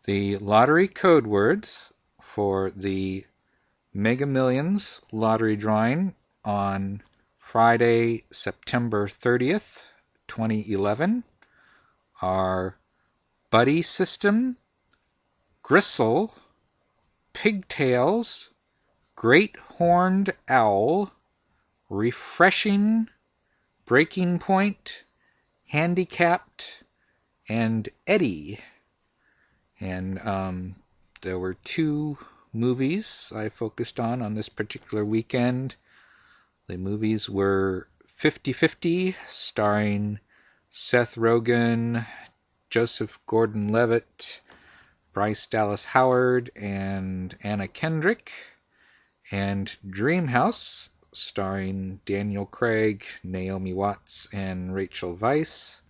The lottery code words for the Mega Millions lottery drawing on Friday, September 30th, 2011 are Buddy System, Gristle, Pigtails, Great Horned Owl, Refreshing, Breaking Point, Handicapped, and Eddie. And there were two movies I focused on this particular weekend. The movies were 50-50, starring Seth Rogen, Joseph Gordon-Levitt, Bryce Dallas Howard, and Anna Kendrick, and Dreamhouse, starring Daniel Craig, Naomi Watts, and Rachel Weisz.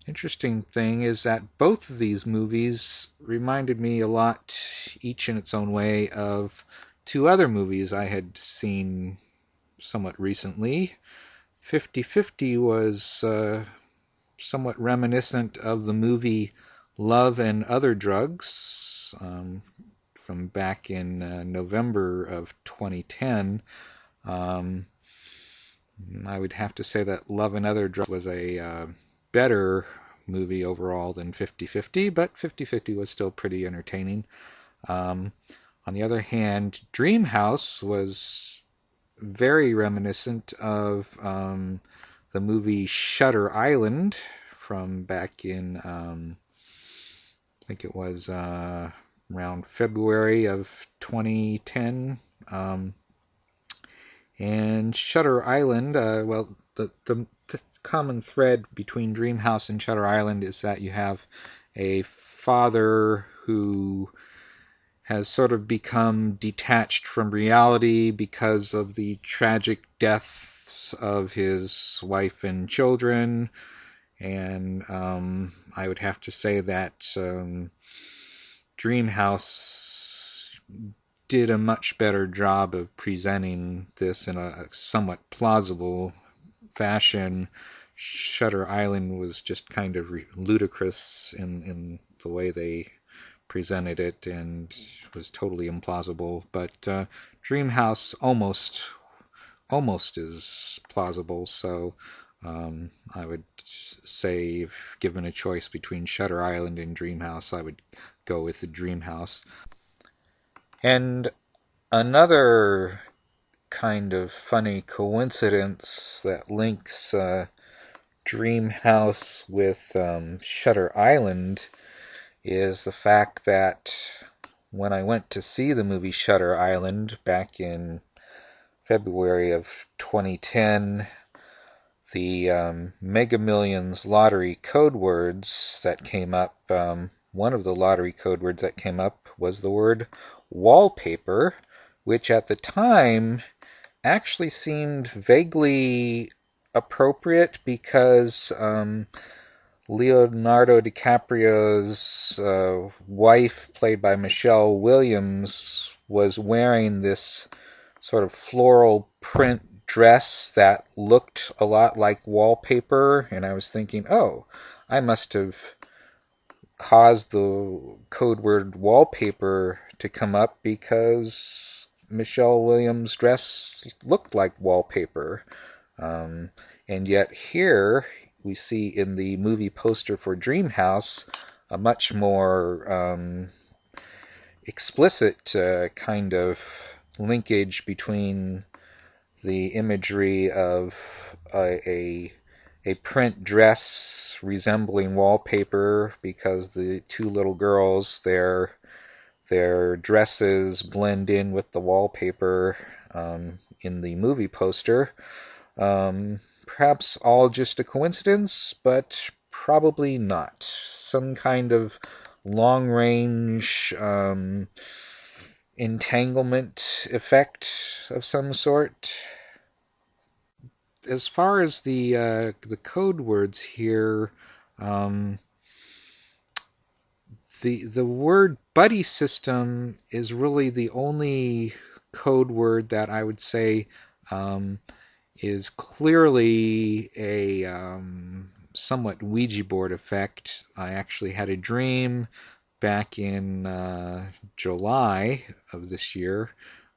Interesting thing is that both of these movies reminded me a lot, each in its own way, of two other movies I had seen somewhat recently. 50-50 was somewhat reminiscent of the movie Love and Other Drugs from back in November of 2010. I would have to say that Love and Other Drugs was a better movie overall than 50-50, but 50-50 was still pretty entertaining. On the other hand, Dreamhouse was very reminiscent of the movie Shutter Island from back in, I think it was around February of 2010. And Shutter Island, well, the common thread between Dreamhouse and Shutter Island is that you have a father who has sort of become detached from reality because of the tragic deaths of his wife and children. And I would have to say that Dreamhouse did a much better job of presenting this in a somewhat plausible fashion. Shutter Island was just kind of ludicrous in the way they presented it and was totally implausible. But Dreamhouse almost is plausible. So I would say, if given a choice between Shutter Island and Dreamhouse, I would go with the Dreamhouse. And another kind of funny coincidence that links Dreamhouse with Shutter Island is the fact that when I went to see the movie Shutter Island back in February of 2010, the Mega Millions lottery code words that came up, one of the lottery code words that came up was the word wallpaper, which at the time actually seemed vaguely appropriate because Leonardo DiCaprio's wife, played by Michelle Williams, was wearing this sort of floral print dress that looked a lot like wallpaper, and I was thinking, oh, I must have caused the code word wallpaper to come up because Michelle Williams' dress looked like wallpaper. And yet here we see in the movie poster for Dreamhouse a much more explicit kind of linkage between the imagery of a print dress resembling wallpaper, because the two little girls, their dresses blend in with the wallpaper in the movie poster. Perhaps all just a coincidence, but probably not. Some kind of long-range entanglement effect of some sort. As far as the code words here, the word buddy system is really the only code word that I would say is clearly a somewhat Ouija board effect. I actually had a dream back in July of this year,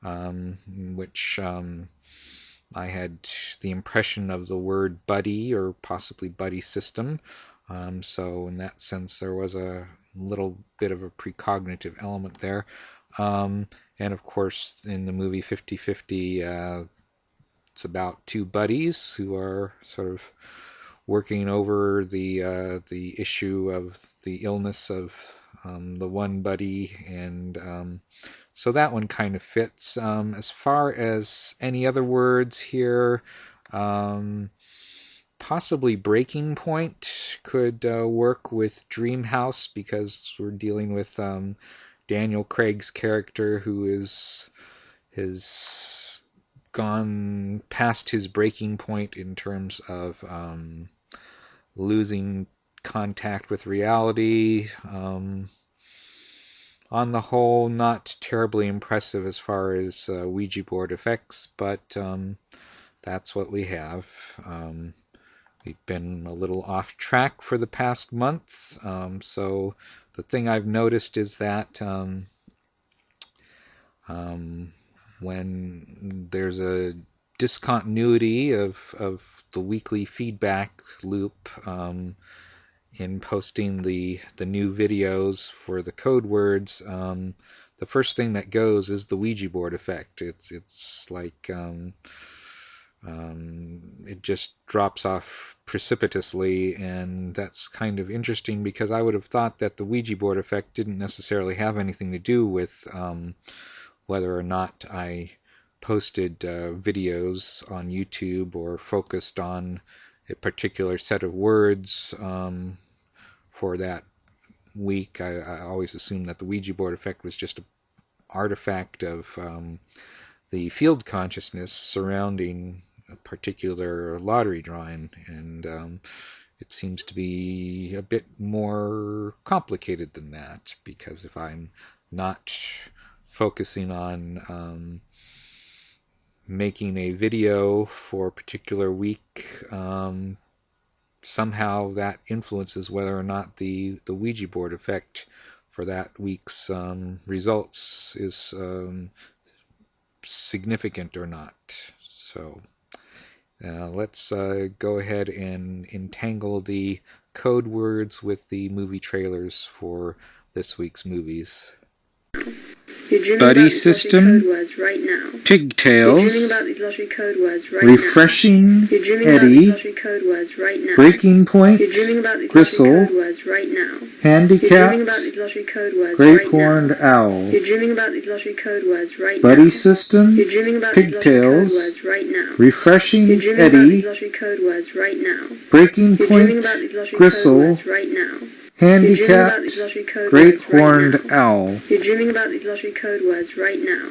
in which I had the impression of the word buddy, or possibly buddy system. So in that sense, there was a little bit of a precognitive element there. And of course, in the movie 50/50, it's about two buddies who are sort of working over the issue of the illness of the one buddy, and so that one kind of fits. As far as any other words here, possibly Breaking Point could work with Dreamhouse, because we're dealing with Daniel Craig's character, who has gone past his breaking point in terms of losing contact with reality. On the whole, not terribly impressive as far as Ouija board effects, but that's what we have. We've been a little off track for the past month, so the thing I've noticed is that when there's a discontinuity of the weekly feedback loop in posting the new videos for the code words, the first thing that goes is the Ouija board effect. It's like it just drops off precipitously, and that's kind of interesting, because I would have thought that the Ouija board effect didn't necessarily have anything to do with whether or not I posted videos on YouTube or focused on a particular set of words for that week. I always assumed that the Ouija board effect was just an artifact of the field consciousness surrounding a particular lottery drawing, and it seems to be a bit more complicated than that, because if I'm not focusing on making a video for a particular week, somehow that influences whether or not the Ouija board effect for that week's results is significant or not. So let's go ahead and entangle the code words with the movie trailers for this week's movies. Buddy system, right now. Pigtails, Right refreshing, Eddie, right breaking point, gristle, right now. handicapped, great horned owl, Right buddy now. system, pigtails, Right now. refreshing, Eddie, Right now. breaking point, gristle, Right now. handicapped, great horned owl, You're dreaming about these lottery code words right now.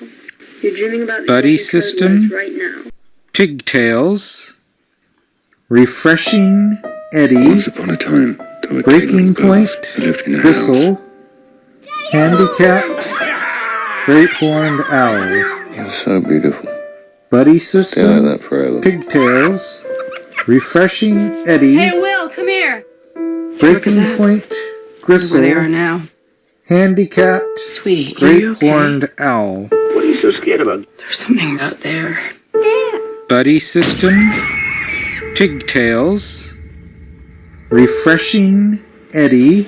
You're dreaming about these buddy lottery system, code words right now. pigtails, refreshing, Eddie, Once upon a time, there were breaking two little point, girls who lived in a house. gristle, handicapped, great horned owl, You're so beautiful. buddy Stay like system, that forever. pigtails, refreshing, Eddie, Hey, Will, come here. breaking that. point, Where they are gristle, now. handicapped, Sweetie, are great you okay? horned owl, What are you so scared about? There's something out there. buddy system, pigtails, refreshing, Eddie,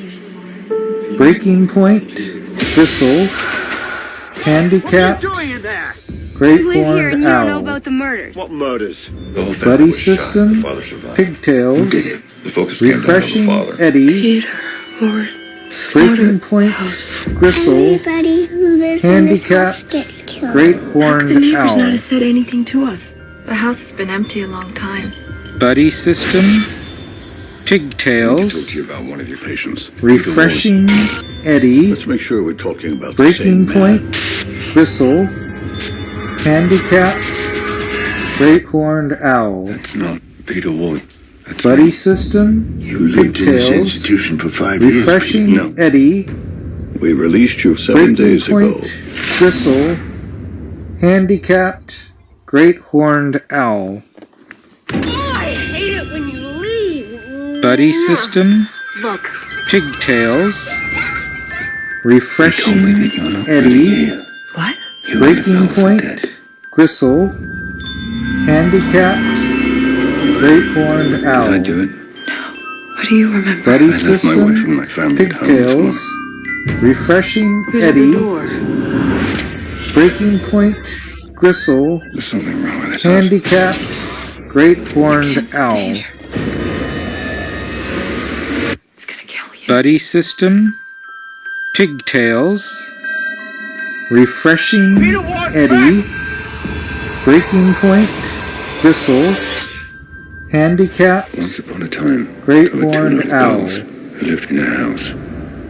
breaking point, gristle, handicapped, What are you doing in there? great You live here and horned you don't know owl, about the murders. What murders? The whole family buddy was shot. system, The father survived. pigtails, Who did it? The focus came down on the refreshing, father. Eddie, Peter, Lord, breaking point, gristle, Everybody who lives in this house handicapped, gets killed. great the horned neighbors not owl, have said anything to us. The house has been empty a long time. buddy system, I need to talk pigtails, to you about one of your patients. refreshing, Eddie, Let's make sure we're talking about breaking the same man. point, gristle, handicapped, great horned owl, That's not Peter Wood. That's buddy me. system, You lived in this pigtails, institution for 5 years. refreshing, No, Eddie, we released you 7 breaking days ago. point, gristle, handicapped, great horned owl, I hate it when you leave. buddy Buddy System, Look. Pigtails, You Refreshing told me that you're not Eddie, here. What? You Breaking and the fellas are dead. Point, Gristle, Handicapped, Great Horned Did Owl, I do it? What do you remember? Buddy I left my wife System, and my family at home this Pigtails, Refreshing Who's at the Eddie, door? Breaking Point, Gristle, morning. There's something wrong with this house. Handicapped, Great Horned Can't stay Owl, there. It's gonna kill you. Buddy System, Pigtails, Refreshing Eddie, Breaking Point, Gristle, Handicapped, Once upon a time, Great there were two Horned little Owl, girls who lived in a house.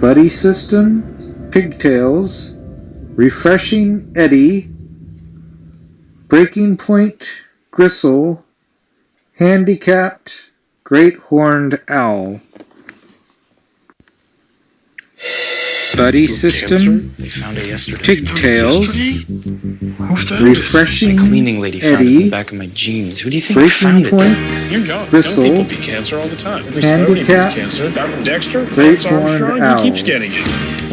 Buddy System, Pigtails, Refreshing Eddie, Breaking Point, Gristle, Handicapped, Great Horned Owl. Buddy System, They found it yesterday. Pigtails, The Refreshing cleaning lady found it in Eddie, the back of my jeans. Who do you think Breaking found it? Point, You're young. Gristle, Young people beat cancer all the time. Every celebrity beats Handicapped, cancer. Guy from Dexter, Great Lance Armstrong, Horned he Owl. keeps getting it.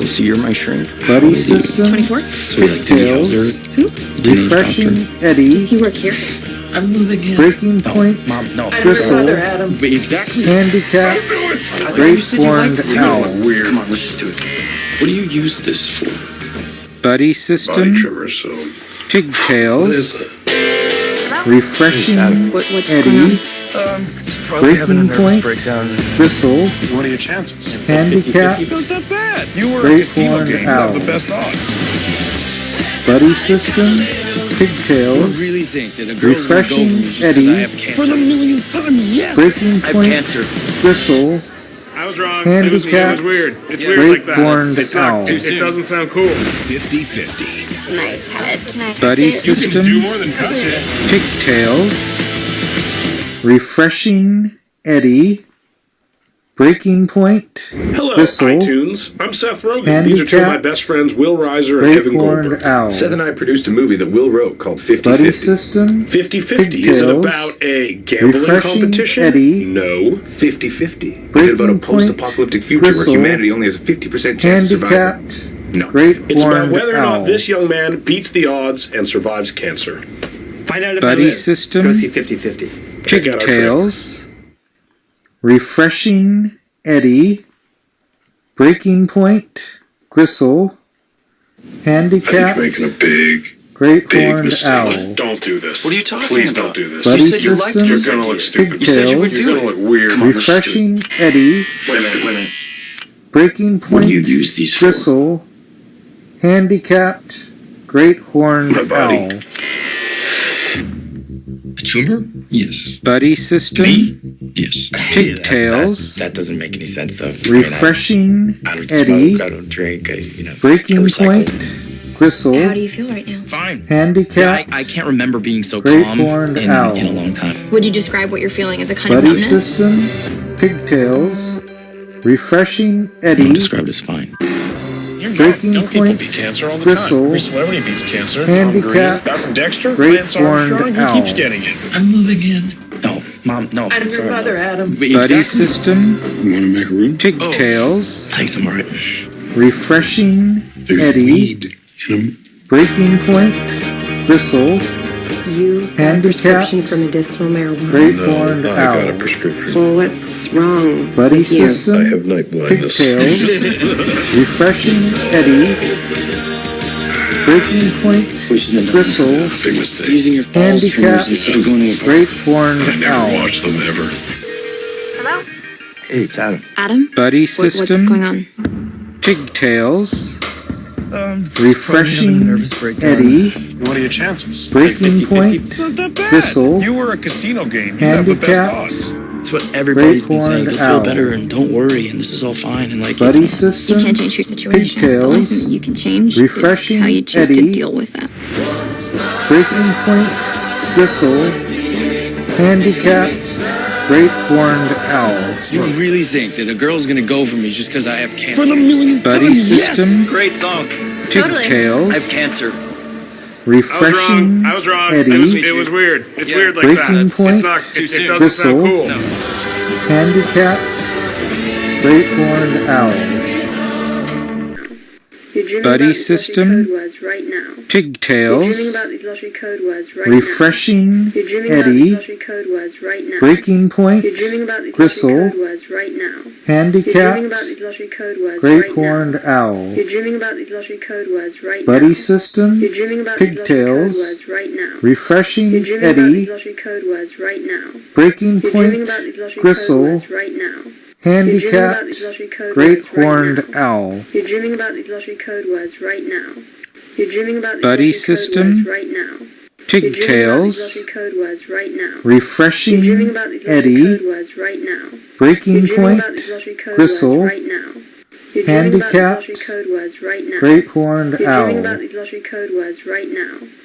Oh, so you're my shrink. Buddy System, 24? So we like to meet Pigtails, Who? Refreshing Eddie, Does he work here? I'm moving in. Breaking Point, Mom, no. Gristle, Adam. Wait, exactly. Handicapped, You Great said you liked Horned it. Owl. Weird. Come on, let's just do it. What do you use this for? Buddy Body System, tremor, so. Pigtails, Refreshing What's Eddie, Probably having a Breaking nervous Point, breakdown. Gristle, What are your chances? It's like Handicapped, 50-50. Not that bad. You were Great a casino Horned game. You Owl. have the best odds. Buddy System, Pigtails, really think that a girl's Refreshing gonna go for me just 'cause Eddie, I have cancer? For the millionth time, yes! Breaking I have Point, cancer. Gristle, I was wrong. Handicapped, It was weird. It's Yeah. weird Great like that. Horned It's Owl. not, it doesn't sound cool. 50-50. Nice head. Can I touch Buddy it? System, Do more than touch it. Pigtails, Refreshing Eddie, Breaking Point, Hello, Gristle, iTunes. I'm Seth Rogen. These are two of my Handicapped, best friends, Will Reiser and Great Kevin Horned Goldberg. Owl, Seth and I produced a movie that Will wrote called 50-50. Buddy System, 50-50. Is it Pigtails, about a gambling Refreshing competition? Eddie, No. 50-50. Is it Breaking about a Point, post-apocalyptic future Gristle, where humanity only has a 50% chance of survival? Handicapped, No. Great It's about Horned whether or Owl, not this young man beats the odds and survives cancer. Find out if I Buddy live. System, Go see 50-50. Check out our trailer. Pigtails, Refreshing Eddie, Breaking Point, Gristle, I think Handicapped, you're making a big Great big Horned mistake. Owl, Don't do this. What are you talking Please about? don't do this. Buddy You said you liked System, this You're gonna look idea. stupid. You said you would Pigtails, do You're it. gonna look weird. Come on, let's just do it. Refreshing Eddie, Wait a minute. Breaking What do you Point, use these for? Gristle, Handicapped, Great Horned My body. Owl, A tumor? Yes. Buddy System, Yes. Pigtails, That doesn't make any sense, though. Refreshing I don't Eddie, smoke, I don't drink, I Breaking recycle. Point, How Gristle, do you feel right now? Fine. Handicapped, I can't remember being so Great calm Horned in Owl. a long time. Would you describe what you're feeling as a kind of Buddy numbness? System, Pigtails, Refreshing Eddie, Described as fine. You're young. Breaking Young people Point, beat cancer all the Gristle, time. Every celebrity beats cancer. Handicapped, Guy from Dexter, Great Lance Armstrong, Horned he keeps Owl. getting it. I'm moving in. No, Mom, no. I'm your mother, Adam. Wait, Buddy exactly. System, You want to make a room? Pigtails, Thanks, I'm alright. Refreshing There's Eddie, weed in them. Breaking Point, Gristle, You got a Handicapped, prescription for medicinal marijuana. Great No, Horned I got a Owl, prescription. Well, what's wrong Buddy with you? I System, have night blindness. Pigtails, Refreshing Eddie, Breaking Point, Gristle, Big mistake. Using your falls trimmers Handicapped, instead of going to a park. Great Horned I never Owl, watched them ever. Hello? Hey, it's Adam. Adam? Buddy What's going System, on? Pigtails, Refreshing Refreshing nervous breakdown. Eddie, What are your chances? Breaking Point, It's not that bad. Gristle, You were a casino game. You have the best Handicapped, odds. It's what everybody's been saying. Horned You'll feel Owl. better and don't worry and this is all fine and like Buddy it's You System, can't change your situation. The only Pigtails, thing that you can change Refreshing is how you choose Eddie, to deal with that. Breaking Point, Gristle, Handicapped, Great Horned Owl, You really think that a girl's gonna go for me just because I have cancer? For the millionth Buddy System, Great song. Pigtails, I have cancer. Refreshing I was wrong. Eddie, It was weird. It's Yeah. weird like Breaking that. Point, It's not, it doesn't Gristle, sound cool. Handicapped, Great Horned Owl, You're dreaming Buddy about these System, lottery code words right now. You're dreaming Pigtails, about these lottery code words right Refreshing now. You're dreaming about Eddie, these lottery code words right now. Breaking Point, You're dreaming about these Gristle, lottery code words right now. You're dreaming Handicapped, about these lottery code words Great right Horned now. Owl, You're dreaming about these lottery code words right Buddy now. System, You're dreaming about these lottery code Pigtails, words right now. Refreshing You're dreaming about Eddie, these lottery code words right now. Breaking You're dreaming Point, about these lottery code Gristle, words right now. You're dreaming about these Handicapped, lottery code Great words right Horned now. Owl, You're dreaming about these lottery code words right now. You're dreaming about these Buddy lottery System, code words right now. You're dreaming about these Pigtails, lottery code words right now. You're Refreshing dreaming about these lottery Eddie, code words right now. Breaking You're dreaming Point, about these lottery code Gristle, words right now. You're dreaming about these lottery Handicapped, code words right now. Great Horned You're dreaming about Owl, these lottery code words right now.